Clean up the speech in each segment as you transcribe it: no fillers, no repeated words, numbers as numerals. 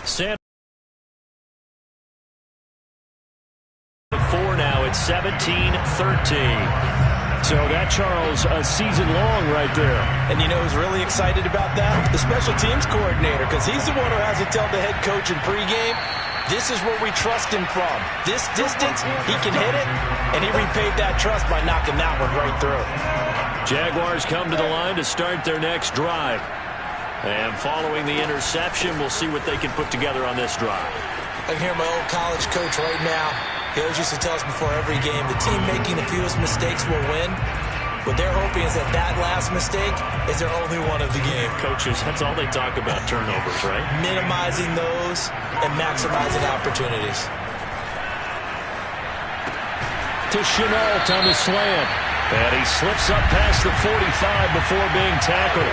San 4 now. It's 17-13. So that, Charles, a season long right there. And you know who's really excited about that? The special teams coordinator, because he's the one who has to tell the head coach in pregame, this is where we trust him from. This distance, he can hit it, and he repaid that trust by knocking that one right through. Jaguars come to the line to start their next drive. And following the interception, we'll see what they can put together on this drive. I can hear my old college coach right now. He always used to tell us before every game, the team making the fewest mistakes will win. What they're hoping is that last mistake is their only one of the game. Coaches, that's all they talk about, turnovers, right? Minimizing those and maximizing opportunities. To Chenault on the slant. And he slips up past the 45 before being tackled.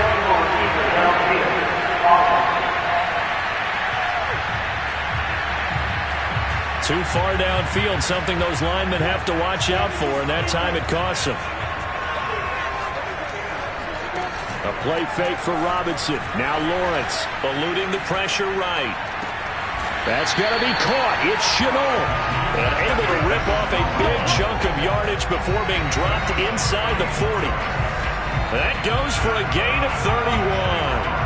Too far downfield, something those linemen have to watch out for, and that time it costs them. A play fake for Robinson. Now Lawrence eluding the pressure right. That's got to be caught. It's Chenault. And able to rip off a big chunk of yardage before being dropped inside the 40. That goes for a gain of 31.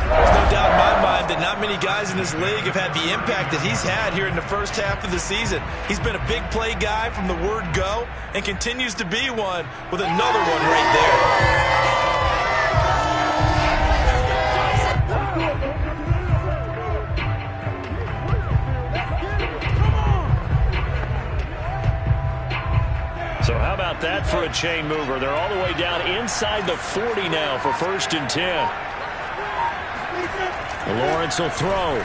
There's no doubt in my mind that not many guys in this league have had the impact that he's had here in the first half of the season. He's been a big play guy from the word go and continues to be one with another one right there. So how about that for a chain mover? They're all the way down inside the 40 now for 1st and 10. Lawrence will throw.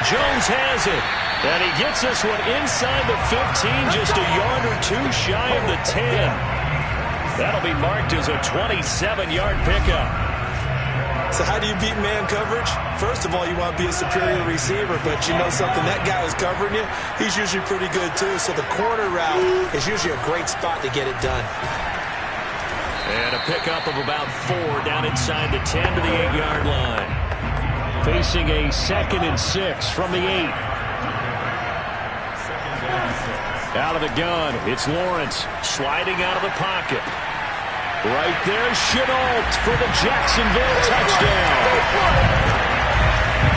Jones has it. And he gets this one inside the 15, just a yard or two shy of the 10. That'll be marked as a 27-yard pickup. So how do you beat man coverage? First of all, you want to be a superior receiver, but you know something, that guy who's covering you, he's usually pretty good too. So the corner route is usually a great spot to get it done. And a pickup of about 4 down inside the 10 to the 8-yard line. Facing a 2nd and 6 from the 8. Out of the gun, it's Lawrence sliding out of the pocket. Right there, Chenault for the Jacksonville touchdown.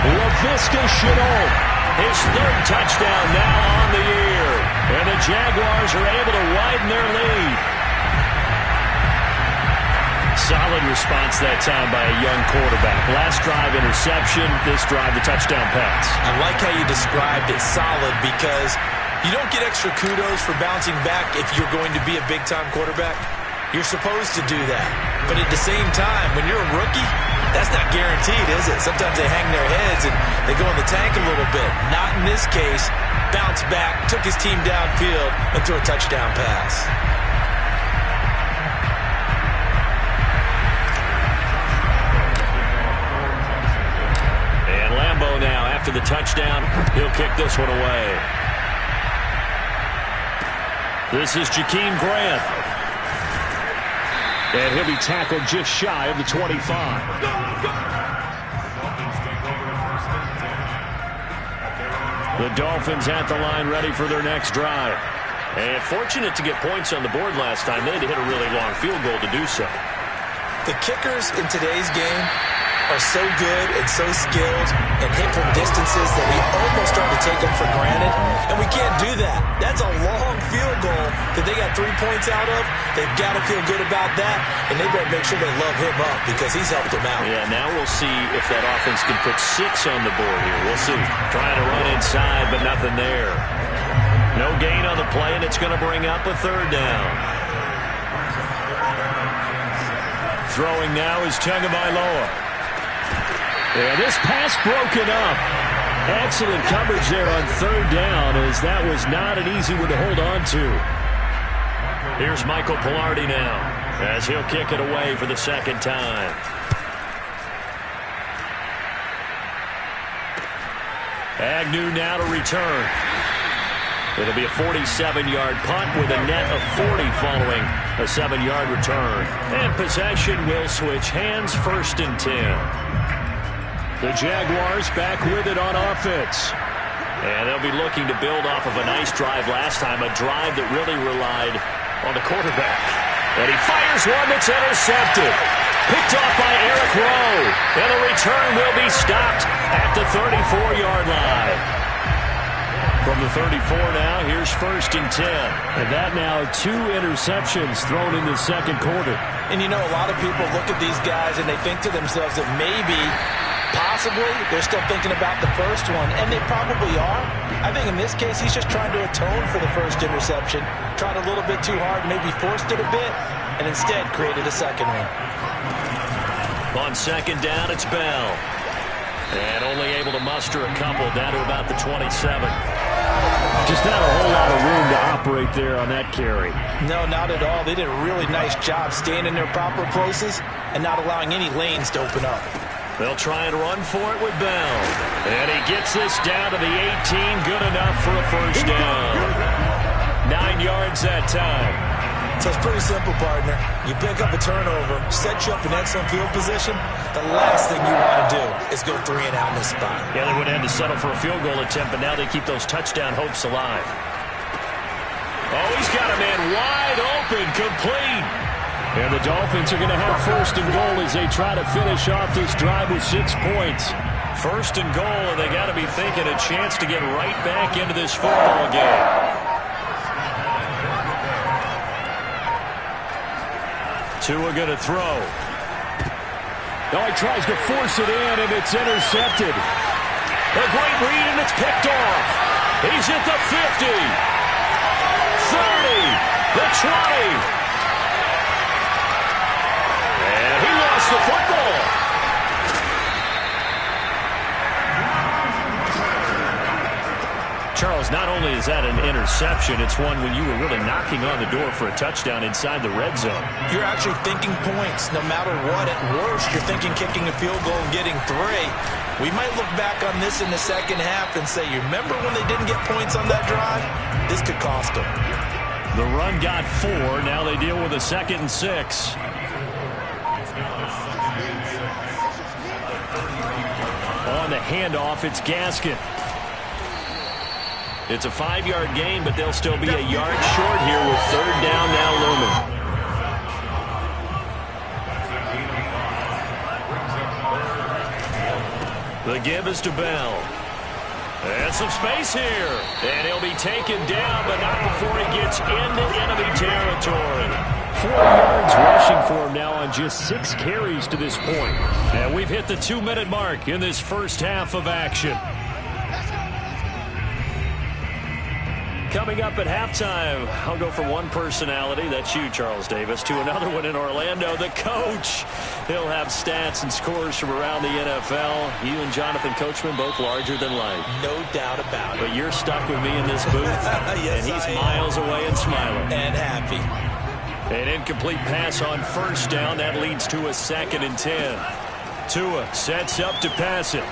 LaVisca Chenault, his 3rd touchdown now on the year. And the Jaguars are able to widen their lead. Solid response that time by a young quarterback. Last drive interception, this drive the touchdown pass. I like how you described it solid because you don't get extra kudos for bouncing back if you're going to be a big-time quarterback. You're supposed to do that. But at the same time, when you're a rookie, that's not guaranteed, is it? Sometimes they hang their heads and they go in the tank a little bit. Not in this case. Bounced back, took his team downfield, and threw a touchdown pass. Now after the touchdown, he'll kick this one away. This is Jakeem Grant. And he'll be tackled just shy of the 25. The Dolphins at the line ready for their next drive. And fortunate to get points on the board last time. They had to hit a really long field goal to do so. The kickers in today's game are so good and so skilled and hit from distances that we almost start to take them for granted, and we can't do that. That's a long field goal that they got 3 points out of. They've got to feel good about that, and they better make sure they love him up because he's helped them out. Yeah, now we'll see if that offense can put 6 on the board here. We'll see. Trying to run inside, but nothing there. No gain on the play, and it's going to bring up a 3rd down. Throwing now is Tagovailoa. And this pass broken up. Excellent coverage there on 3rd down, as that was not an easy one to hold on to. Here's Michael Pilardi now, as he'll kick it away for the 2nd time. Agnew now to return. It'll be a 47-yard punt with a net of 40 following a 7-yard return. And possession will switch hands, 1st and 10. The Jaguars back with it on offense. And they'll be looking to build off of a nice drive last time, a drive that really relied on the quarterback. And he fires one that's intercepted. Picked off by Eric Rowe. And the return will be stopped at the 34-yard line. From the 34 now, here's 1st and 10. And that now 2 interceptions thrown in the second quarter. And you know, a lot of people look at these guys and they think to themselves that maybe, possibly, they're still thinking about the first one, and they probably are. I think in this case, he's just trying to atone for the first interception. Tried a little bit too hard, maybe forced it a bit, and instead created a second one. On second down, it's Bell. And only able to muster a couple down to about the 27. Just not a whole lot of room to operate there on that carry. No, not at all. They did a really nice job staying in their proper places and not allowing any lanes to open up. They'll try and run for it with Bell. And he gets this down to the 18. Good enough for a first down. 9 yards that time. So it's pretty simple, partner. You pick up a turnover, set you up in excellent field position. The last thing you want to do is go 3 and out in this spot. Yeah, they would have had to settle for a field goal attempt, but now they keep those touchdown hopes alive. Oh, he's got a man wide open, complete. And the Dolphins are going to have 1st and goal as they try to finish off this drive with 6 points. 1st and goal, and they got to be thinking a chance to get right back into this football game. Tua going to throw. Oh, he tries to force it in, and it's intercepted. A great read, and it's picked off. He's at the 50. 30. The 20. And he lost the football. Charles, not only is that an interception, it's one when you were really knocking on the door for a touchdown inside the red zone. You're actually thinking points no matter what. At worst, you're thinking kicking a field goal and getting 3. We might look back on this in the second half and say, you remember when they didn't get points on that drive? This could cost them. The run got 4. Now they deal with a 2nd and 6. On the handoff, it's Gaskin. It's a 5-yard gain, but they'll still be a yard short here with 3rd down now looming. The give is to Bell. And some space here. And he'll be taken down, but not before he gets into enemy territory. 4 yards rushing for him now on just 6 carries to this point. And we've hit the 2-minute mark in this first half of action. Coming up at halftime, I'll go from one personality, that's you, Charles Davis, to another one in Orlando, the coach. He'll have stats and scores from around the NFL. You and Jonathan Coachman, both larger than life. No doubt about it. But you're stuck with me in this booth, yes, and he's miles away and smiling. And happy. An incomplete pass on 1st down. That leads to a 2nd and 10. Tua sets up to pass it.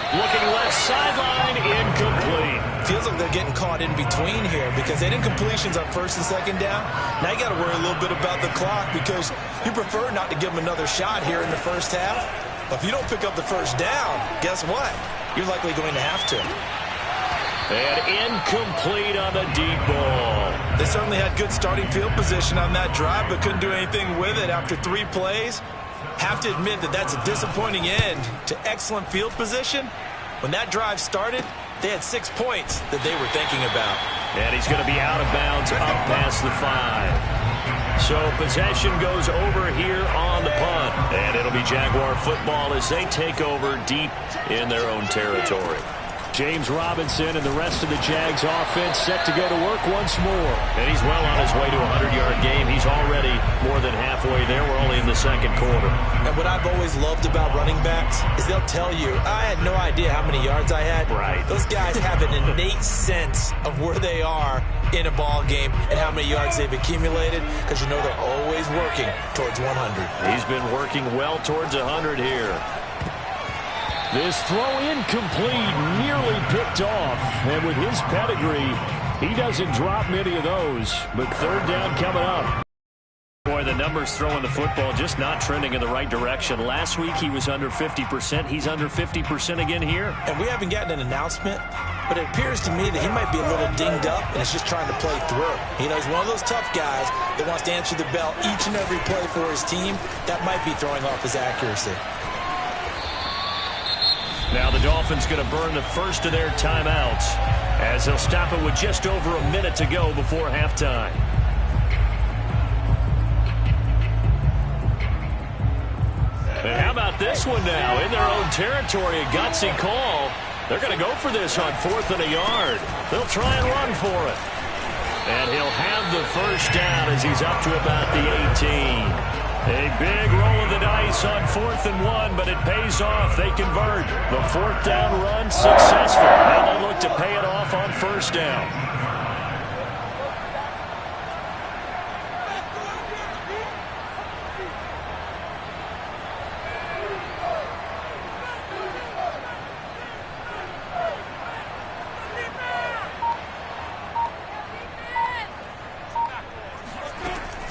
Looking left sideline, incomplete. Feels like they're getting caught in between here because they didn't completions on 1st and 2nd down. Now you got to worry a little bit about the clock because you prefer not to give them another shot here in the first half. But if you don't pick up the 1st down, guess what? You're likely going to have to. And incomplete on the deep ball. They certainly had good starting field position on that drive, but couldn't do anything with it after 3 plays. Have to admit that that's a disappointing end to excellent field position. When that drive started, they had 6 points that they were thinking about. And he's going to be out of bounds up past the 5. So possession goes over here on the punt. And it'll be Jaguar football as they take over deep in their own territory. James Robinson and the rest of the Jags offense set to go to work once more. And he's well on his way to a 100-yard game. He's already more than halfway there. We're only in the second quarter. And what I've always loved about running backs is they'll tell you, I had no idea how many yards I had. Right. Those guys have an innate sense of where they are in a ball game and how many yards they've accumulated because you know they're always working towards 100. He's been working well towards 100 here. This throw incomplete, nearly picked off. And with his pedigree, he doesn't drop many of those. But 3rd down coming up. Boy, the numbers throwing the football just not trending in the right direction. Last week he was under 50%. He's under 50% again here. And we haven't gotten an announcement, but it appears to me that he might be a little dinged up and is just trying to play through. You know, he's one of those tough guys that wants to answer the bell each and every play for his team. That might be throwing off his accuracy. Now the Dolphins going to burn the first of their timeouts as they'll stop it with just over a minute to go before halftime. And how about this one now? In their own territory, a gutsy call. They're going to go for this on 4th and a yard. They'll try and run for it. And he'll have the first down as he's up to about the 18. A big roll of the dice on 4th and 1, but it pays off. They convert. The 4th down run successful. Now they look to pay it off on 1st down.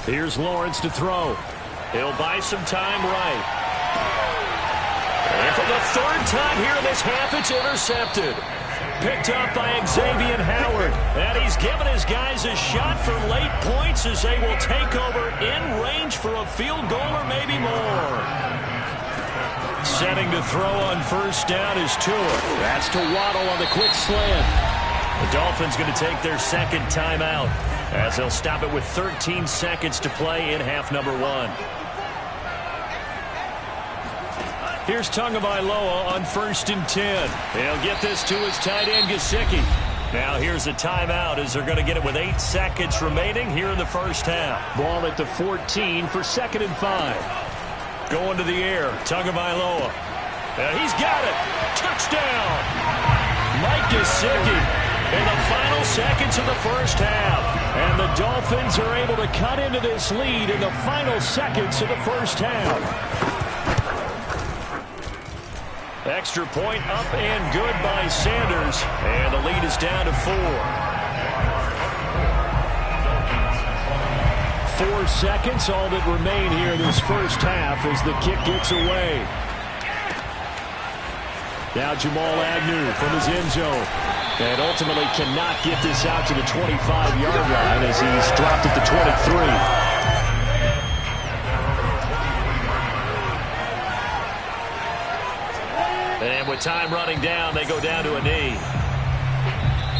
Here's Lawrence to throw. He'll buy some time right. And for the 3rd time here in this half, it's intercepted. Picked up by Xavier Howard. And he's given his guys a shot for late points as they will take over in range for a field goal or maybe more. Setting to throw on 1st down is Tua. That's to Waddle on the quick slant. The Dolphins going to take their 2nd timeout as they'll stop it with 13 seconds to play in half number 1. Here's Tagovailoa on 1st and 10. He'll get this to his tight end, Gesicki. Now here's a timeout as they're going to get it with 8 seconds remaining here in the 1st half. Ball at the 14 for 2nd and 5. Going to the air, Tagovailoa. He's got it. Touchdown. Mike Gesicki. In the final seconds of the 1st half. And the Dolphins are able to cut into this lead in the final seconds of the 1st half. Extra point up and good by Sanders. And the lead is down to 4. 4 seconds, all that remain here in this 1st half as the kick gets away. Now Jamal Agnew from his end zone. And ultimately cannot get this out to the 25-yard line as he's dropped at the 23. And with time running down, they go down to a knee.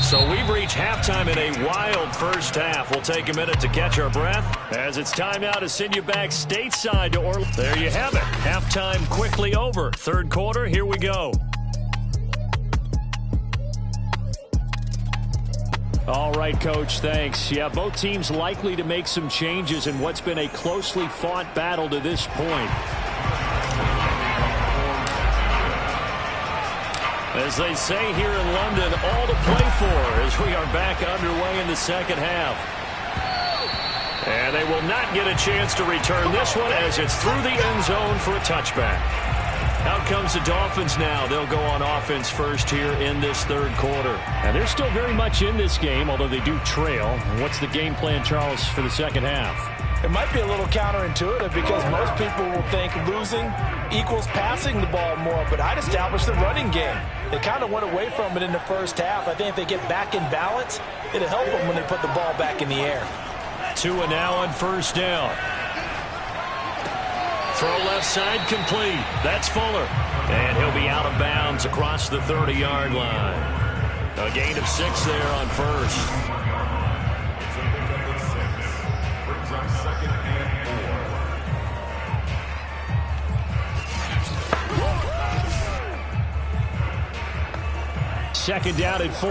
So we've reached halftime in a wild 1st half. We'll take a minute to catch our breath as it's time now to send you back stateside to Orlando. There you have it. Halftime quickly over. 3rd quarter, here we go. All right, Coach, thanks. Yeah, both teams likely to make some changes in what's been a closely fought battle to this point. As they say here in London, all to play for as we are back underway in the 2nd half. And they will not get a chance to return this one as it's through the end zone for a touchback. Out comes the Dolphins now. They'll go on offense first here in this 3rd quarter. And they're still very much in this game, although they do trail. What's the game plan, Charles, for the 2nd half? It might be a little counterintuitive because most people will think losing equals passing the ball more, but I'd establish the running game. They kind of went away from it in the 1st half. I think if they get back in balance, it'll help them when they put the ball back in the air. Tua now on 1st down. Throw left side complete. That's Fuller. And he'll be out of bounds across the 30-yard line. A gain of 6 there on 1st. Second down at 4.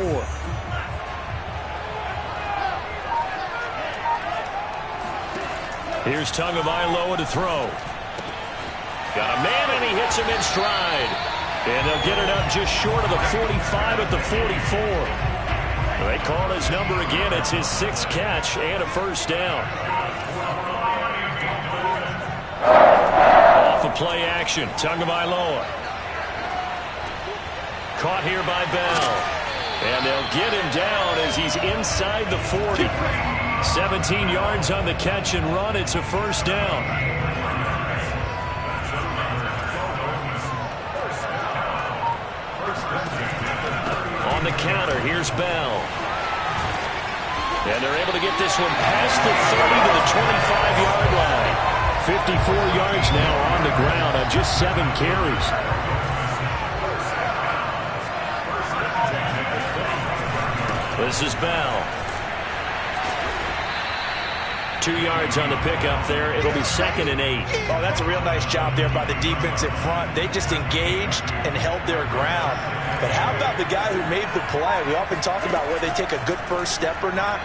Here's Tagovailoa to throw. Got a man, and he hits him in stride. And they'll get it up just short of the 45 at the 44. They call his number again. It's his 6th catch and a 1st down. Off of play action, Tagovailoa. Caught here by Bell. And they'll get him down as he's inside the 40. 17 yards on the catch and run. It's a first down. On the counter, here's Bell. And they're able to get this one past the 30 to the 25-yard line. 54 yards now on the ground on just 7 carries. This is Bell. 2 yards on the pickup there. It'll be 2nd and 8. Oh, that's a real nice job there by the defensive front. They just engaged and held their ground. But how about the guy who made the play? We often talk about whether they take a good first step or not.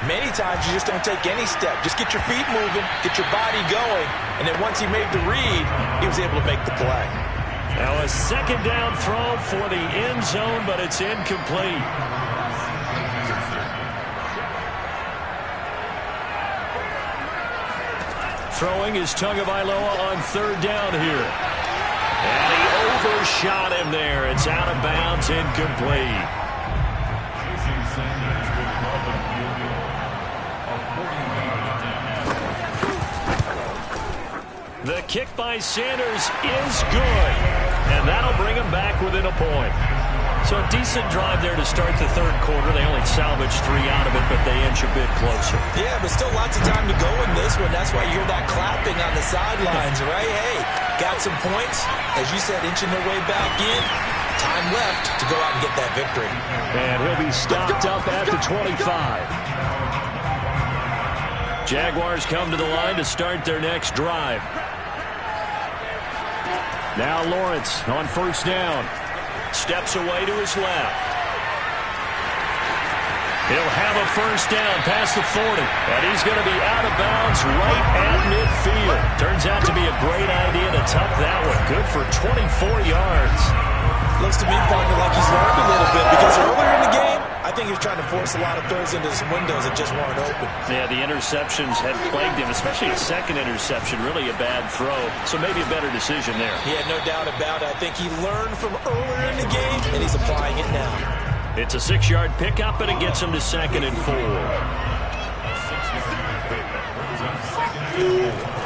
Many times you just don't take any step. Just get your feet moving, get your body going, and then once he made the read, he was able to make the play. Now a 2nd down throw for the end zone, but it's incomplete. Throwing is Tagovailoa on 3rd down here. And he overshot him there. It's out of bounds, incomplete. The kick by Sanders is good. And that'll bring him back within a point. So a decent drive there to start the 3rd quarter. They only salvaged 3 out of it, but they inch a bit closer. Yeah, but still lots of time to go in this one. That's why you hear that clapping on the sidelines, right? Hey, got some points. As you said, inching their way back in. Time left to go out and get that victory. And he'll be stopped up at the 25. Jaguars come to the line to start their next drive. Now Lawrence on 1st down. Steps away to his left. He'll have a 1st down past the 40. And he's going to be out of bounds right at midfield. Turns out to be a great idea to tuck that one. Good for 24 yards. Looks to me, partner, like he's learned a little bit. Because earlier in the game, I think he was trying to force a lot of throws into some windows that just weren't open. Yeah, the interceptions had plagued him, especially a 2nd interception. Really a bad throw. So maybe a better decision there. Yeah, no doubt about it. I think he learned from earlier in the game, and he's applying it now. It's a 6-yard pickup, and it gets him to 2nd and 4.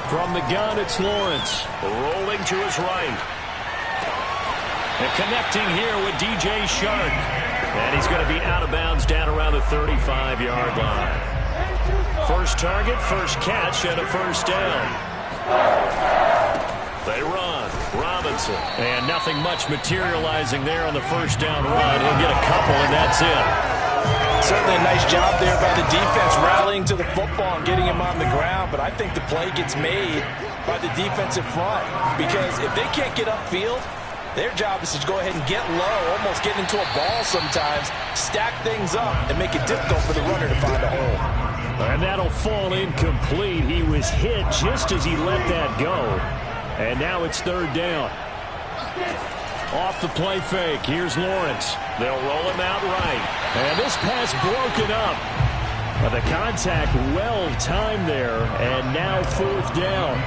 From the gun, it's Lawrence. Rolling to his right. And connecting here with DJ Shark. And he's going to be out of bounds down around the 35-yard line. First target, first catch, and a 1st down. They run. Robinson. And nothing much materializing there on the 1st down run. He'll get a couple, and that's it. Certainly a nice job there by the defense rallying to the football and getting him on the ground. But I think the play gets made by the defensive front. Because if they can't get upfield, their job is to go ahead and get low, almost get into a ball sometimes, stack things up, and make it difficult for the runner to find a hole. And that'll fall incomplete. He was hit just as he let that go. And now it's 3rd down. Off the play fake, here's Lawrence. They'll roll him out right. And this pass broken up. But the contact well timed there, and now 4th down.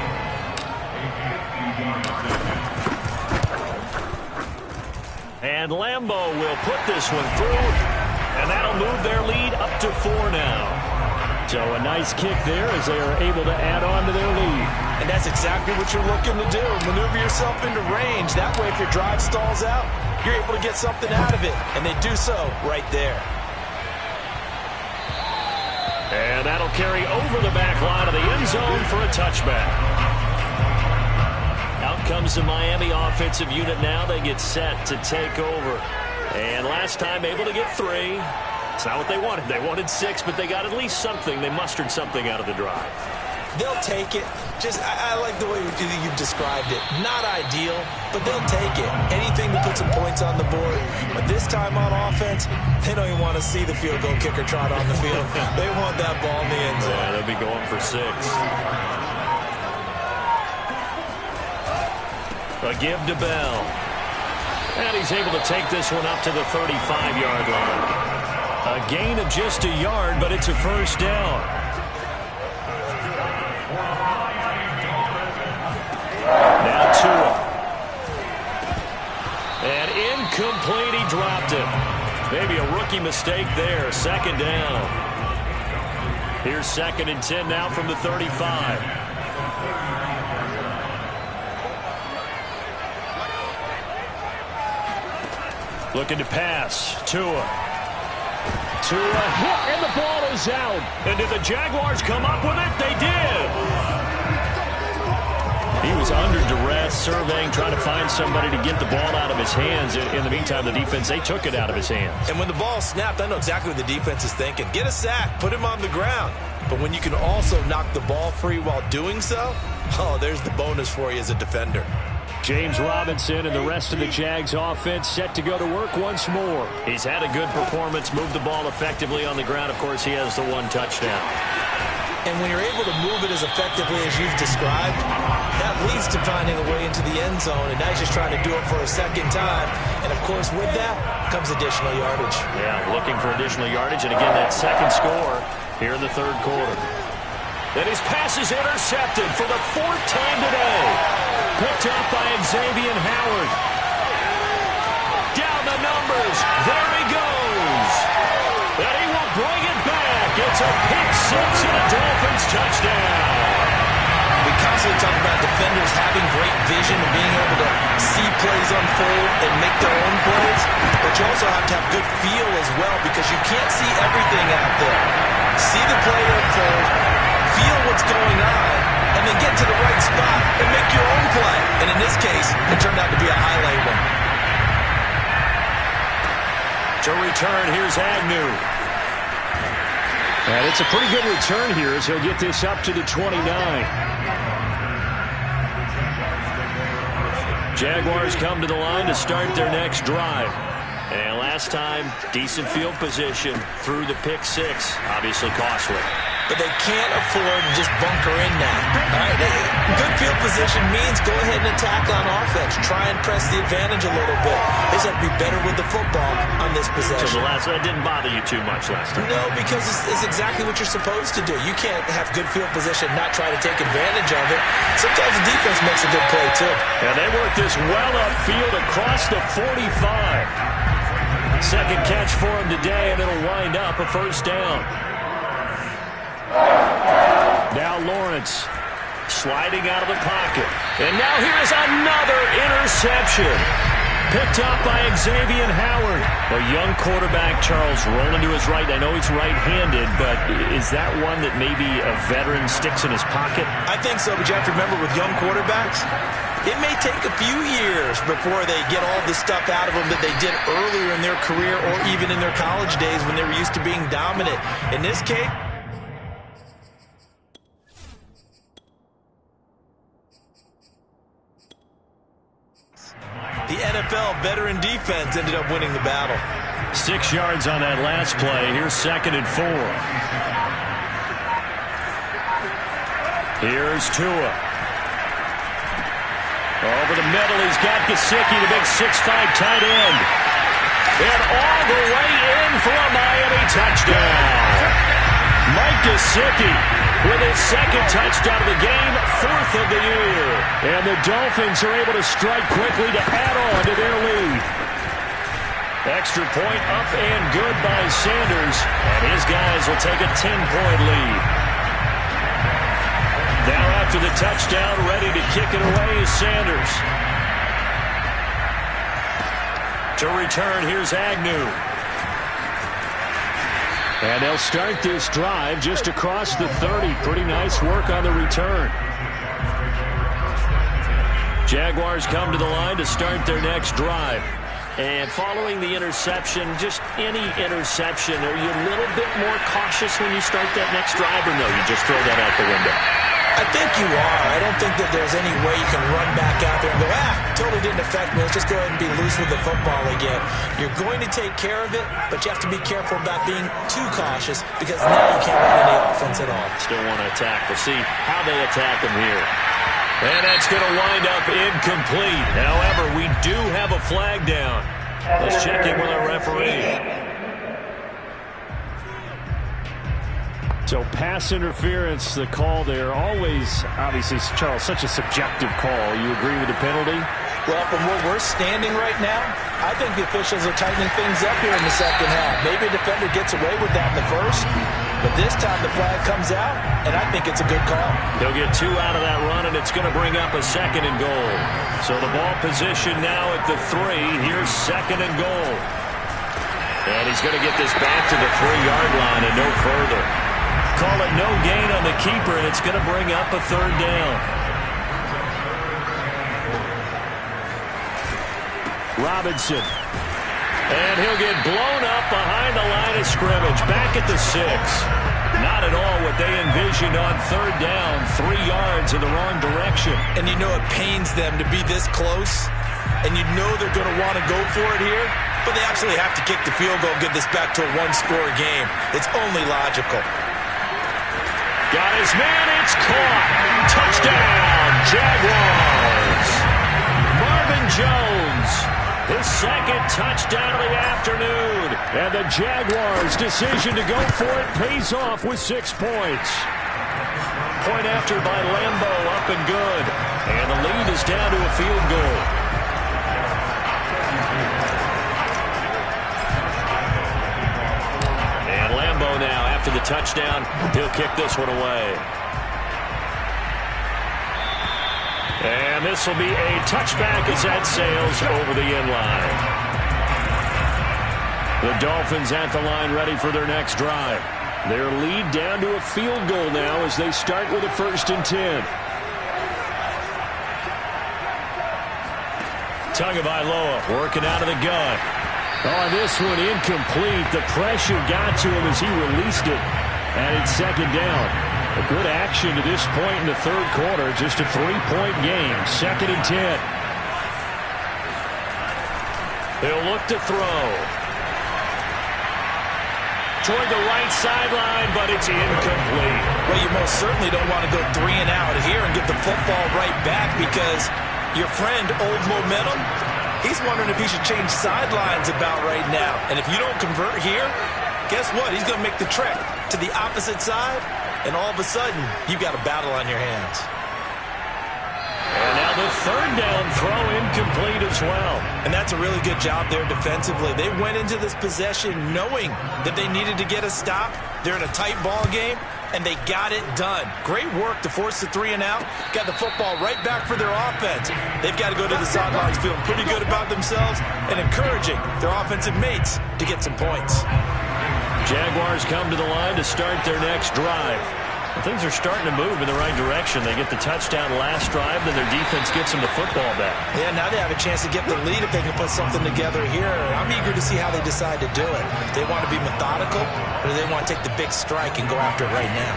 And Lambeau will put this one through, and that'll move their lead up to 4 now. So a nice kick there as they are able to add on to their lead. And that's exactly what you're looking to do. Maneuver yourself into range. That way, if your drive stalls out, you're able to get something out of it. And they do so right there. And that'll carry over the back line of the end zone for a touchback. Out comes the Miami offensive unit now. They get set to take over. And last time able to get 3. It's not what they wanted. They wanted 6, but they got at least something. They mustered something out of the drive. They'll take it. Just, I like the way you've described it. Not ideal, but they'll take it. Anything to put some points on the board. But this time on offense, they don't even want to see the field goal kicker trot on the field. They want that ball in the end zone. Yeah, they'll be going for 6. A give to Bell. And he's able to take this one up to the 35-yard line. A gain of just a yard, but it's a 1st down. Now Tua. And incomplete, he dropped it. Maybe a rookie mistake there, 2nd down. Here's 2nd and 10 now from the 35. Looking to pass. Tua hit, and the ball is out. And did the Jaguars come up with it? They did. He was under duress, surveying, trying to find somebody to get the ball out of his hands. In the meantime, the defense, they took it out of his hands. And when the ball snapped, I know exactly what the defense is thinking. Get a sack, put him on the ground. But when you can also knock the ball free while doing so, oh, there's the bonus for you as a defender. James Robinson and the rest of the Jags offense set to go to work once more. He's had a good performance, moved the ball effectively on the ground. Of course, he has the 1 touchdown. And when you're able to move it as effectively as you've described, that leads to finding a way into the end zone, and now he's just trying to do it for a second time. And, of course, with that comes additional yardage. Yeah, looking for additional yardage, and again, that second score here in the 3rd quarter. And his pass is intercepted for the 4th time today. Picked up by Xavier Howard. Down the numbers. There he goes. And he will bring it back. It's a pick 6 and a Dolphins touchdown. We constantly talk about defenders having great vision and being able to see plays unfold and make their own plays. But you also have to have good feel as well, because you can't see everything out there. See the play unfold, feel what's going on, and then get to the right spot and make your own play. And in this case, it turned out to be a highlight one. To return, here's Agnew. And it's a pretty good return here as he'll get this up to the 29. Jaguars come to the line to start their next drive. And last time, decent field position through the pick 6. Obviously costly. But they can't afford to just bunker in now. All right? Good field position means go ahead and attack on offense. Try and press the advantage a little bit. They just have to be better with the football on this possession. So that didn't bother you too much last time? No, because it's exactly what you're supposed to do. You can't have good field position and not try to take advantage of it. Sometimes the defense makes a good play, too. And they work this well upfield across the 45. Second catch for him today, and it'll wind up a 1st down. Now Lawrence sliding out of the pocket. And now here's another interception. Picked up by Xavier Howard. A young quarterback, Charles, rolling to his right. I know he's right-handed, but is that one that maybe a veteran sticks in his pocket? I think so, but you have to remember with young quarterbacks, it may take a few years before they get all the stuff out of them that they did earlier in their career or even in their college days when they were used to being dominant. In this case, the NFL veteran defense ended up winning the battle. 6 yards on that last play. Here's 2nd and 4. Here's Tua. Over the middle, he's got Gesicki, the big 6'5" tight end. And all the way in for a Miami touchdown. Mike Gesicki with his 2nd touchdown of the game, 4th of the year. And the Dolphins are able to strike quickly to add on to their lead. Extra point up and good by Sanders. And his guys will take a 10-point lead. Now after the touchdown, ready to kick it away is Sanders. To return, here's Agnew. And they'll start this drive just across the 30. Pretty nice work on the return. Jaguars come to the line to start their next drive. And following the interception, just any interception, are you a little bit more cautious when you start that next drive, or no, you just throw that out the window? I think you are. I don't think that there's any way you can run back out there and go, totally didn't affect me. Let's just go ahead and be loose with the football again. You're going to take care of it, but you have to be careful about being too cautious, because now you can't run any offense at all. Still want to attack. We'll see how they attack them here. And that's going to wind up incomplete. However, we do have a flag down. Let's check in with our referee. So pass interference, the call there. Always, obviously, Charles, such a subjective call. You agree with the penalty? Well, from where we're standing right now, I think the officials are tightening things up here in the second half. Maybe a defender gets away with that in the first. But this time the flag comes out, and I think it's a good call. He'll get 2 out of that run, and it's going to bring up a 2nd and goal. So the ball position now at the 3. Here's 2nd and goal. And he's going to get this back to the 3-yard line and no further. Call it no gain on the keeper, and it's going to bring up a 3rd down. Robinson. And he'll get blown up behind the line of scrimmage. Back at the 6. Not at all what they envisioned on 3rd down. 3 yards in the wrong direction. And you know it pains them to be this close. And you know they're going to want to go for it here. But they absolutely have to kick the field goal, get this back to a 1-score game. It's only logical. Got his man. It's caught. Touchdown, Jaguars. Marvin Jones. His 2nd touchdown of the afternoon. And the Jaguars' decision to go for it pays off with 6 points. Point after by Lambo, up and good. And the lead is down to a field goal. And Lambo now, after the touchdown, he'll kick this one away. And this will be a touchback as that sails over the end line. The Dolphins at the line ready for their next drive. Their lead down to a field goal now as they start with a 1st and 10. Tagovailoa working out of the gun. Oh, this one incomplete. The pressure got to him as he released it. And it's 2nd down. A good action to this point in the 3rd quarter. Just a 3-point game. 2nd and 10. They'll look to throw. Toward the right sideline, but it's incomplete. Well, you most certainly don't want to go 3 and out here and get the football right back because your friend, Old Momentum, he's wondering if he should change sidelines about right now. And if you don't convert here, guess what? He's going to make the trek to the opposite side. And all of a sudden, you've got a battle on your hands. And now the 3rd down throw incomplete as well. And that's a really good job there defensively. They went into this possession knowing that they needed to get a stop. They're in a tight ball game, and they got it done. Great work to force the 3 and out. Got the football right back for their offense. They've got to go to the sidelines feeling pretty good about themselves and encouraging their offensive mates to get some points. Jaguars come to the line to start their next drive. Well, things are starting to move in the right direction. They get the touchdown last drive, then their defense gets them the football back. Yeah, now they have a chance to get the lead if they can put something together here. I'm eager to see how they decide to do it. If they want to be methodical, or do they want to take the big strike and go after it right now?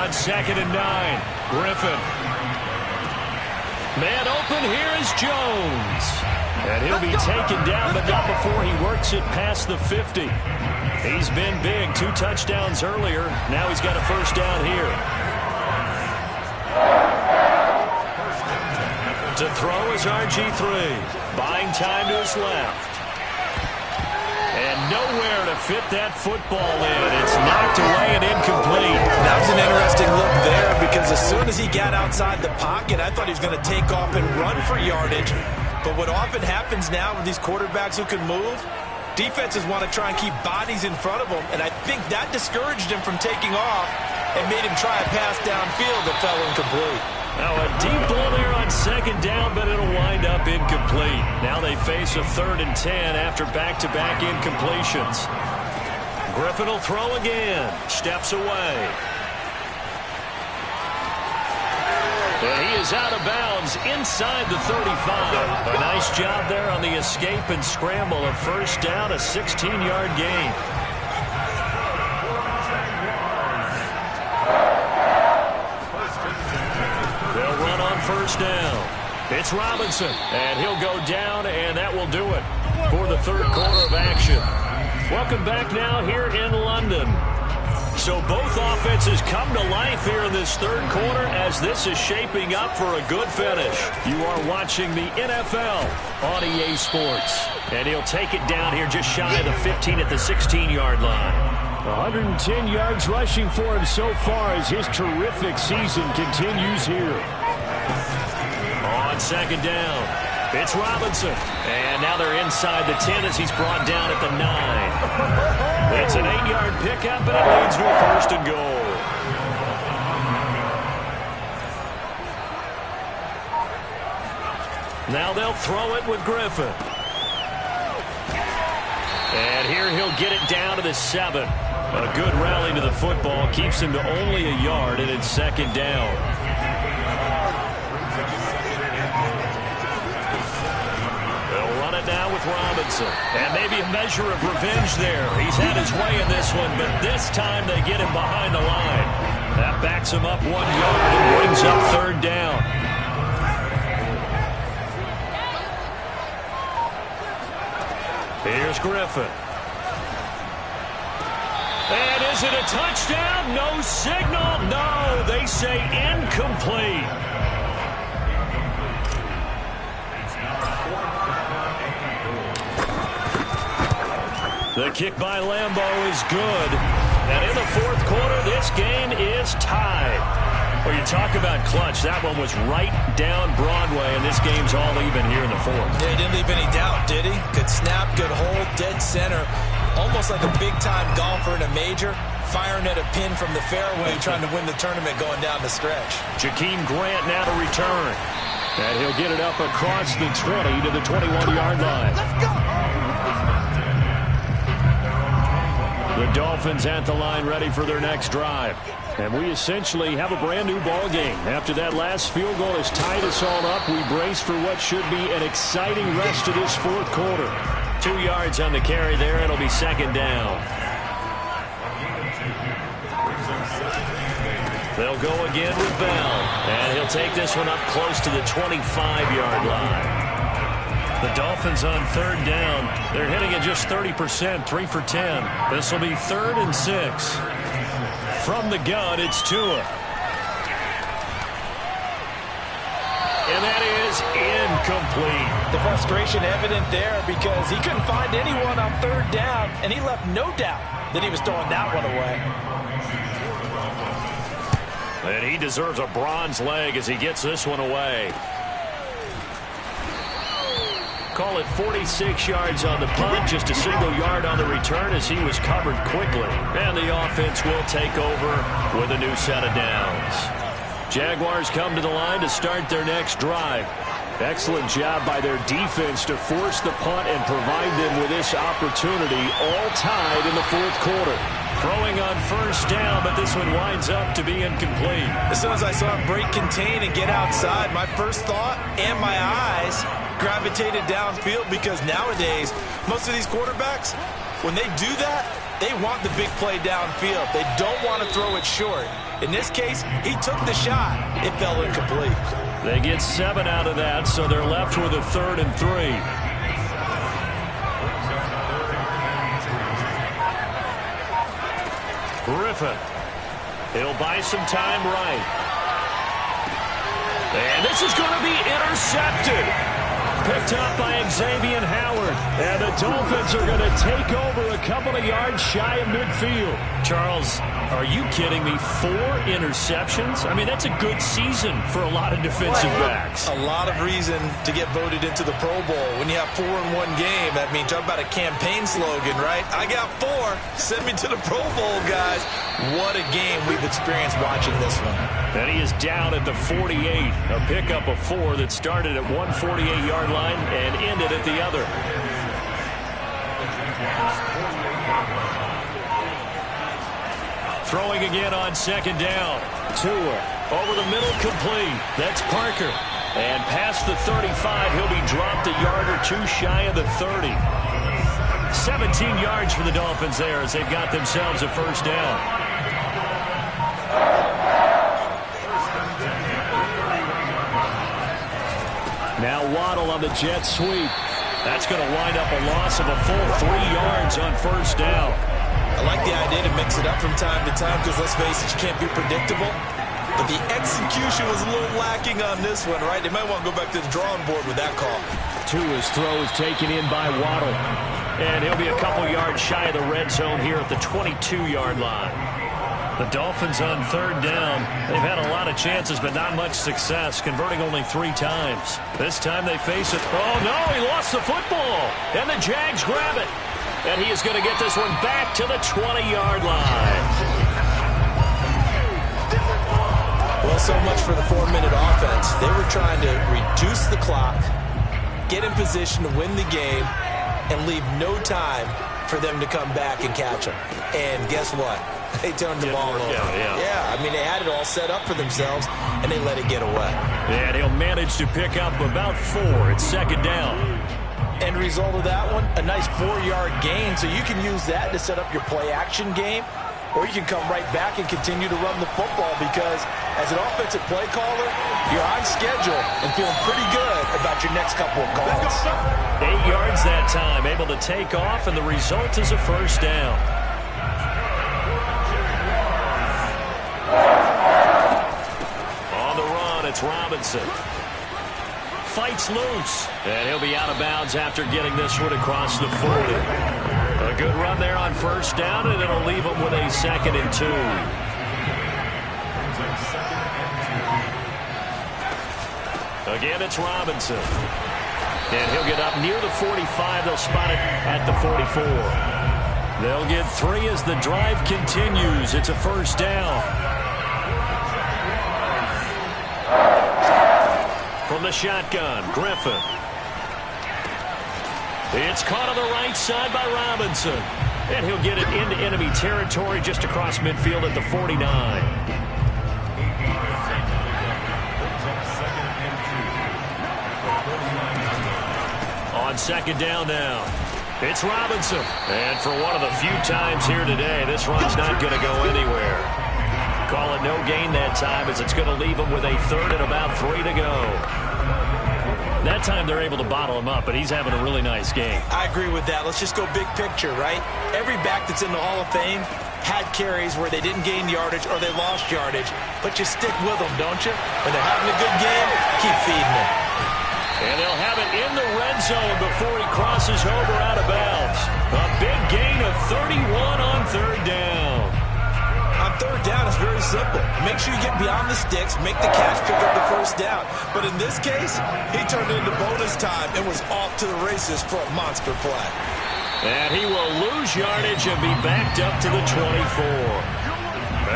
On 2nd and 9, Griffin. Man open, here is Jones. And he'll be taken down, but not before he works it past the 50. He's been big. 2 touchdowns earlier. Now he's got a 1st down here. To throw is RG3. Buying time to his left. And nowhere to fit that football in. It's knocked away and incomplete. That was an interesting look there because as soon as he got outside the pocket, I thought he was going to take off and run for yardage. But what often happens now with these quarterbacks who can move, defenses want to try and keep bodies in front of them, and I think that discouraged him from taking off and made him try a pass downfield that fell incomplete. Now a deep ball there on 2nd down, but it'll wind up incomplete. Now they face a 3rd and 10 after back-to-back incompletions. Griffin will throw again. Steps away. And he is out of bounds inside the 35. A nice job there on the escape and scramble. A 1st down, a 16-yard gain. They'll run on 1st down. It's Robinson, and he'll go down, and that will do it for the 3rd quarter of action. Welcome back now here in London. So both offenses come to life here in this 3rd quarter as this is shaping up for a good finish. You are watching the NFL on EA Sports. And he'll take it down here just shy of the 15 at the 16-yard line. 110 yards rushing for him so far as his terrific season continues here. On 2nd down, it's Robinson. And now they're inside the 10 as he's brought down at the 9. It's an 8-yard pickup, and it leads to a first and goal. Now they'll throw it with Griffin. And here he'll get it down to the 7. A good rally to the football keeps him to only a yard, and it's second down. They'll run it now with Robinson. And maybe a measure of revenge there. He's had his way in this one, but this time they get him behind the line. That backs him up 1 yard and brings up third down. Here's Griffin. And is it a touchdown? No signal. No, they say incomplete. The kick by Lambeau is good. And in the fourth quarter, this game is tied. Well, you talk about clutch. That one was right down Broadway, and this game's all even here in the fourth. Yeah, he didn't leave any doubt, did he? Good snap, good hold, dead center. Almost like a big-time golfer in a major, firing at a pin from the fairway, trying to win the tournament going down the stretch. Jakeem Grant now to return. And he'll get it up across the 20 to the 21-yard line. Let's go! The Dolphins at the line ready for their next drive. And we essentially have a brand new ball game. After that last field goal has tied us all up, we brace for what should be an exciting rest of this fourth quarter. 2 yards on the carry there. It'll be second down. They'll go again with Bell. And he'll take this one up close to the 25-yard line. The Dolphins on third down. They're hitting at just 30%, 3 for 10. This will be 3rd and 6. From the gun, it's Tua. And that is incomplete. The frustration evident there because he couldn't find anyone on third down, and he left no doubt that he was throwing that one away. And he deserves a bronze leg as he gets this one away. Call it 46 yards on the punt, just a single yard on the return as he was covered quickly. And the offense will take over with a new set of downs. Jaguars come to the line to start their next drive. Excellent job by their defense to force the punt and provide them with this opportunity, all tied in the fourth quarter. Throwing on first down, but this one winds up to be incomplete. As soon as I saw him break contain and get outside, my first thought and my eyes gravitated downfield because nowadays, most of these quarterbacks, when they do that, they want the big play downfield. They don't want to throw it short. In this case, he took the shot. It fell incomplete. They get 7 out of that, so they're left with a 3rd and 3. Griffin. He'll buy some time right. And this is going to be intercepted. Picked up by Xavier Howard. And the Dolphins are going to take over a couple of yards shy of midfield. Charles, are you kidding me? 4 interceptions? I mean, that's a good season for a lot of defensive backs. A lot of reason to get voted into the Pro Bowl. When you have 4 in one game, that means talk about a campaign slogan, right? I got 4. Send me to the Pro Bowl, guys. What a game we've experienced watching this one. And he is down at the 48. A pickup of 4 that started at one 48-yard line and ended at the other. Throwing again on second down. Tua over the middle, complete. That's Parker. And past the 35, he'll be dropped a yard or 2 shy of the 30. 17 yards for the Dolphins there as they've got themselves a first down. Now Waddle on the jet sweep. That's going to wind up a loss of a full 3 yards on first down. I like the idea to mix it up from time to time because, let's face it, you can't be predictable. But the execution was a little lacking on this one, right? They might want to go back to the drawing board with that call. Tua's throw is taken in by Waddle. And he'll be a couple yards shy of the red zone here at the 22-yard line. The Dolphins on third down. They've had a lot of chances, but not much success, converting only 3 times. This time they face it. Oh, no, he lost the football. And the Jags grab it. And he is going to get this one back to the 20-yard line. Well, so much for the 4-minute offense. They were trying to reduce the clock, get in position to win the game, and leave no time for them to come back and catch them. And guess what? They turned the ball over. Yeah, I mean, they had it all set up for themselves, and they let it get away. And he'll manage to pick up about 4. It's second down. End result of that one, a nice 4-yard gain. So you can use that to set up your play-action game, or you can come right back and continue to run the football because as an offensive play caller, you're on schedule and feeling pretty good about your next couple of calls. 8 yards that time, able to take off, and the result is a first down. On the run, it's Robinson. Fights loose, and he'll be out of bounds after getting this one across the 40. A good run there on first down, and it'll leave him with a 2nd and 2. Again, it's Robinson. And he'll get up near the 45. They'll spot it at the 44. They'll get 3 as the drive continues. It's a first down. From the shotgun, Griffin. It's caught on the right side by Robinson. And he'll get it into enemy territory just across midfield at the 49. On second down now, it's Robinson. And for one of the few times here today, this run's not going to go anywhere. Call it no gain that time as it's going to leave him with a 3rd and about 3 to go. That time they're able to bottle him up, but he's having a really nice game. I agree with that. Let's just go big picture, right? Every back that's in the Hall of Fame had carries where they didn't gain yardage or they lost yardage, but you stick with them, don't you? When they're having a good game, keep feeding them. And they'll have it in the red zone before he crosses over out of bounds. A big gain of 31 on 3rd down. On 3rd down, it's very simple. Make sure you get beyond the sticks, make the catch, pick up the first down. But in this case, he turned it into bonus time and was off to the races for a monster play. And he will lose yardage and be backed up to the 24.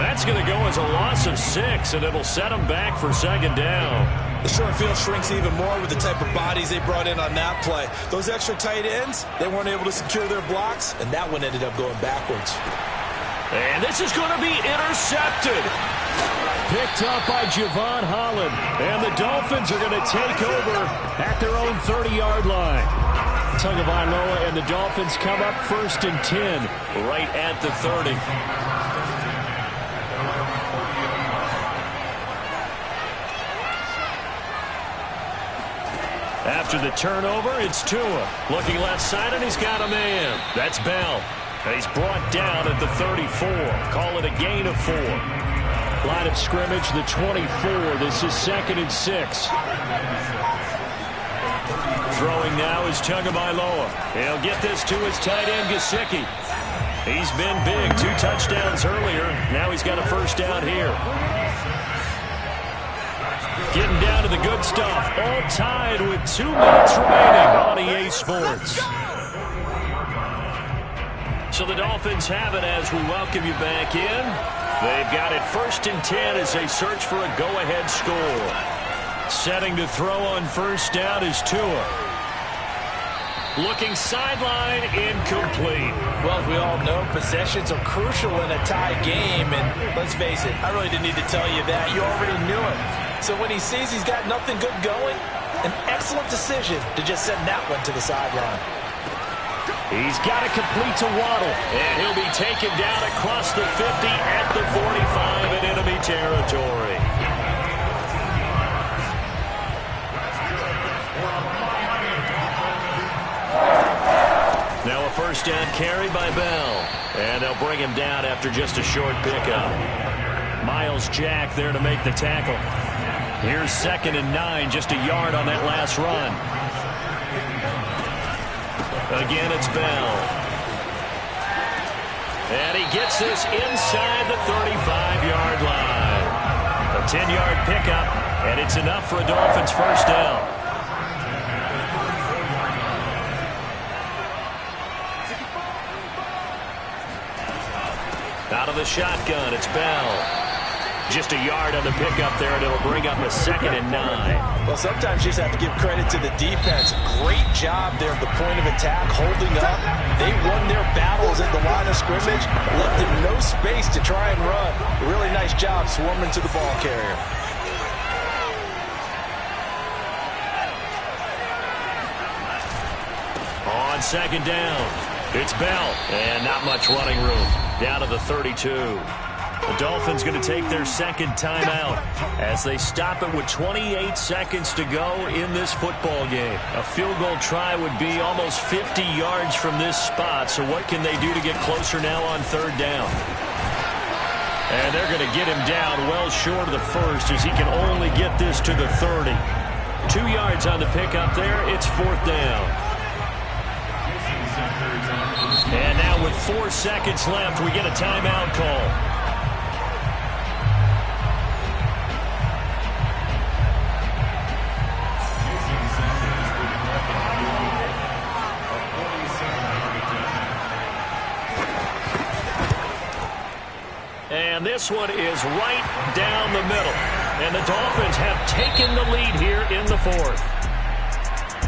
That's going to go as a loss of 6, and it'll set him back for 2nd down. The short field shrinks even more with the type of bodies they brought in on that play. Those extra tight ends, they weren't able to secure their blocks, and that one ended up going backwards. And this is going to be intercepted. Picked up by Javon Holland. And the Dolphins are going to take over at their own 30-yard line. Tagovailoa and the Dolphins come up 1st and 10 right at the 30. After the turnover, it's Tua. Looking left side, and he's got a man. That's Bell. He's brought down at the 34. Call it a gain of 4. Line of scrimmage, the 24. This is 2nd and 6. Throwing now is Tagovailoa. He'll get this to his tight end, Gesicki. He's been big. 2 touchdowns earlier. Now he's got a first down here. Getting down to the good stuff. All tied with 2 minutes remaining on EA Sports. So the Dolphins have it as we welcome you back in. They've got it 1st and 10 as they search for a go-ahead score. Setting to throw on first down is Tua. Looking sideline, incomplete. Well, as we all know, possessions are crucial in a tie game. And let's face it, I really didn't need to tell you that. You already knew it. So when he sees he's got nothing good going, an excellent decision to just send that one to the sideline. He's got it complete to Waddle, and he'll be taken down across the 50 at the 45 in enemy territory. Now a first down carry by Bell, and they'll bring him down after just a short pickup. Miles Jack there to make the tackle. Here's 2nd and 9, just a yard on that last run. Again, it's Bell. And he gets this inside the 35-yard line. A 10-yard pickup, and it's enough for a Dolphins first down. Out of the shotgun, it's Bell. Just a yard on the pickup there, and it'll bring up a 2nd and 9. Well, sometimes you just have to give credit to the defense. Great job there at the point of attack, holding up. They won their battles at the line of scrimmage, left them no space to try and run. Really nice job swarming to the ball carrier. On 2nd down, it's Bell, and not much running room. Down to the 32. The Dolphins going to take their 2nd timeout as they stop it with 28 seconds to go in this football game. A field goal try would be almost 50 yards from this spot, so what can they do to get closer now on 3rd down? And they're going to get him down well short of the 1st as he can only get this to the 30. 2 yards on the pickup there. It's 4th down. And now with 4 seconds left, we get a timeout call. And this one is right down the middle. And the Dolphins have taken the lead here in the 4th.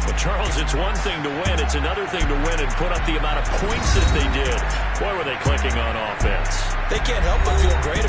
Well, Charles, it's one thing to win. It's another thing to win and put up the amount of points that they did. Boy, were they clicking on offense. They can't help but feel great